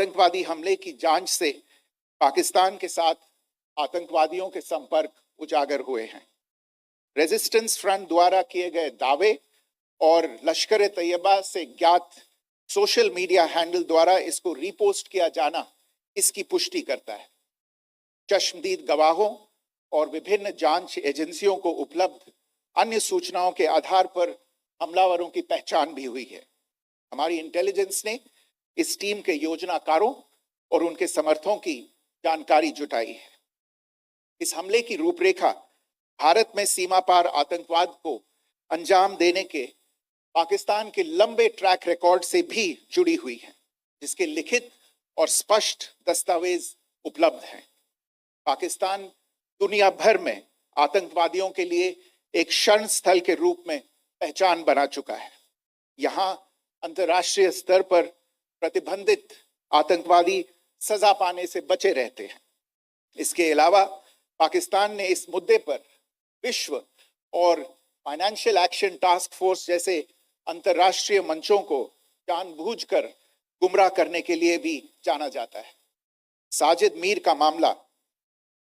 आतंकवादी हमले की जांच से पाकिस्तान के साथ आतंकवादियों के संपर्क उजागर हुए हैं। रेजिस्टेंस फ्रंट द्वारा किए गए दावे और लश्कर ए तैयबा से ज्ञात सोशल मीडिया हैंडल द्वारा इसको रीपोस्ट किया जाना इसकी पुष्टि करता है। चश्मदीद गवाहों और विभिन्न जांच एजेंसियों को उपलब्ध अन्य सूचनाओं के आधार पर हमलावरों की पहचान भी हुई है। हमारी इंटेलिजेंस ने इस टीम के योजनाकारों और उनके समर्थकों की जानकारी जुटाई है। इस हमले की रूपरेखा भारत में सीमा पार आतंकवाद को अंजाम देने के पाकिस्तान के लंबे ट्रैक रिकॉर्ड से भी जुड़ी हुई है, जिसके लिखित और स्पष्ट दस्तावेज उपलब्ध हैं। पाकिस्तान दुनिया भर में आतंकवादियों के लिए एक शरण स्थल के रूप में पहचान बना चुका है। यहाँ अंतर्राष्ट्रीय स्तर पर प्रतिबंधित आतंकवादी सजा पाने से बचे रहते हैं। इसके अलावा पाकिस्तान ने इस मुद्दे पर विश्व और फाइनेंशियल एक्शन टास्क फोर्स जैसे अंतर्राष्ट्रीय मंचों को जानबूझकर गुमराह करने के लिए भी जाना जाता है। साजिद मीर का मामला,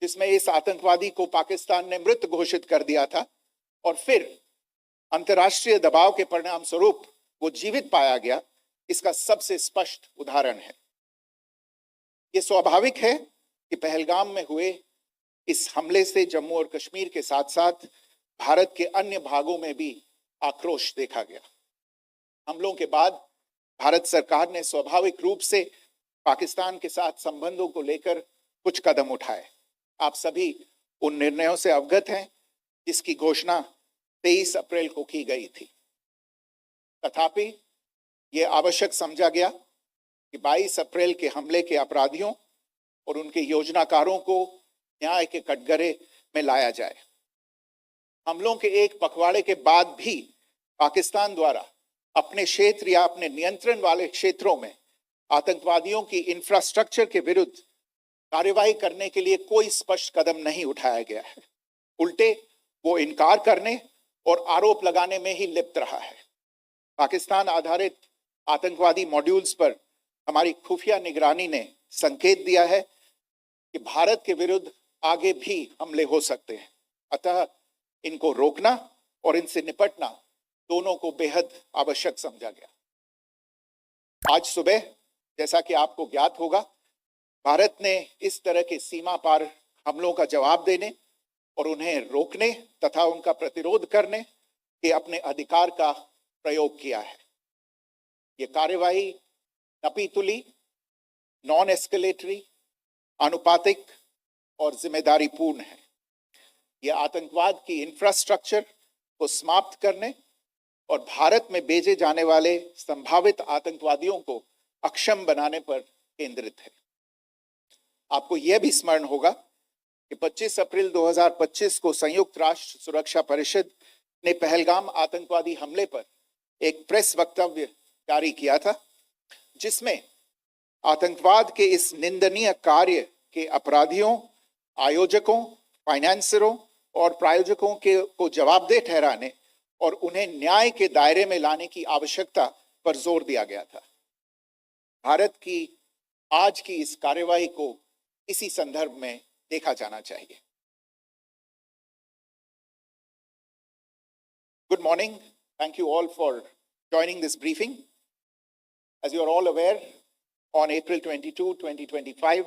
जिसमें इस आतंकवादी को पाकिस्तान ने मृत घोषित कर दिया था और फिर अंतर्राष्ट्रीय दबाव के परिणाम स्वरूप वो जीवित पाया गया, इसका सबसे स्पष्ट उदाहरण है। ये स्वाभाविक है कि पहलगाम में हुए इस हमले से जम्मू और कश्मीर के साथ साथ भारत के अन्य भागों में भी आक्रोश देखा गया। हमलों के बाद भारत सरकार ने स्वाभाविक रूप से पाकिस्तान के साथ संबंधों को लेकर कुछ कदम उठाए। आप सभी उन निर्णयों से अवगत हैं जिसकी घोषणा 23 अप्रैल को की गई थी। तथापि यह आवश्यक समझा गया कि 22 अप्रैल के हमले के अपराधियों और उनके योजनाकारों को न्याय के कटघरे में लाया जाए। हमलों के एक पखवाड़े के बाद भी पाकिस्तान द्वारा अपने क्षेत्र या अपने नियंत्रण वाले क्षेत्रों में आतंकवादियों की इंफ्रास्ट्रक्चर के विरुद्ध कार्यवाही करने के लिए कोई स्पष्ट कदम नहीं उठाया गया है। उल्टे वो इनकार करने और आरोप लगाने में ही लिप्त रहा है। पाकिस्तान आधारित आतंकवादी मॉड्यूल्स पर हमारी खुफिया निगरानी ने संकेत दिया है कि भारत के विरुद्ध आगे भी हमले हो सकते हैं। अतः इनको रोकना और इनसे निपटना दोनों को बेहद आवश्यक समझा गया। आज सुबह, जैसा कि आपको ज्ञात होगा, भारत ने इस तरह के सीमा पार हमलों का जवाब देने और उन्हें रोकने तथा उनका प्रतिरोध करने के अपने अधिकार का प्रयोग किया है। ये कार्यवाही नपीतुली, नॉन एस्केलेटरी, अनुपातिक और जिम्मेदारी पूर्ण है। यह आतंकवाद की इंफ्रास्ट्रक्चर को समाप्त करने और भारत में भेजे जाने वाले संभावित आतंकवादियों को अक्षम बनाने पर केंद्रित है। आपको यह भी स्मरण होगा कि 25 अप्रैल 2025 को संयुक्त राष्ट्र सुरक्षा परिषद ने पहलगाम आतंकवादी हमले पर एक प्रेस वक्तव्य जारी किया था, जिसमें आतंकवाद के इस निंदनीय कार्य के अपराधियों, आयोजकों, फाइनेंसरों और प्रायोजकों को जवाबदेह ठहराने और उन्हें न्याय के दायरे में लाने की आवश्यकता पर जोर दिया गया था। भारत की आज की इस कार्यवाही को इसी संदर्भ में देखा जाना चाहिए। Good morning. Thank you all for joining this briefing. As you are all aware, on April 22, 2025,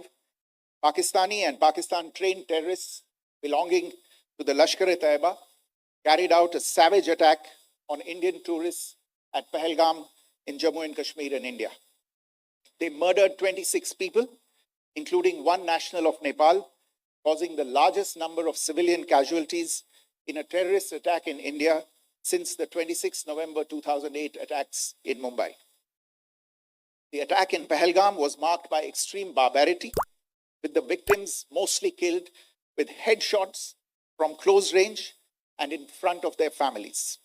Pakistani and Pakistan-trained terrorists belonging to the Lashkar-e-Taiba carried out a savage attack on Indian tourists at Pahalgam in Jammu and Kashmir in India. They murdered 26 people, including one national of Nepal, causing the largest number of civilian casualties in a terrorist attack in India since the 26 November 2008 attacks in Mumbai. The attack in Pahalgam was marked by extreme barbarity, with the victims mostly killed with headshots from close range and in front of their families.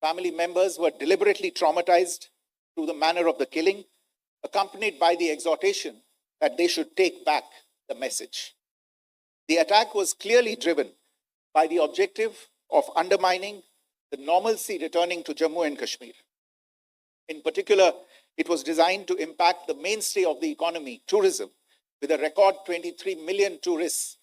Family members were deliberately traumatized through the manner of the killing, accompanied by the exhortation that they should take back the message. The attack was clearly driven by the objective of undermining the normalcy returning to Jammu and Kashmir. In particular, It was designed to impact the mainstay of the economy, tourism, with a record 23 million tourists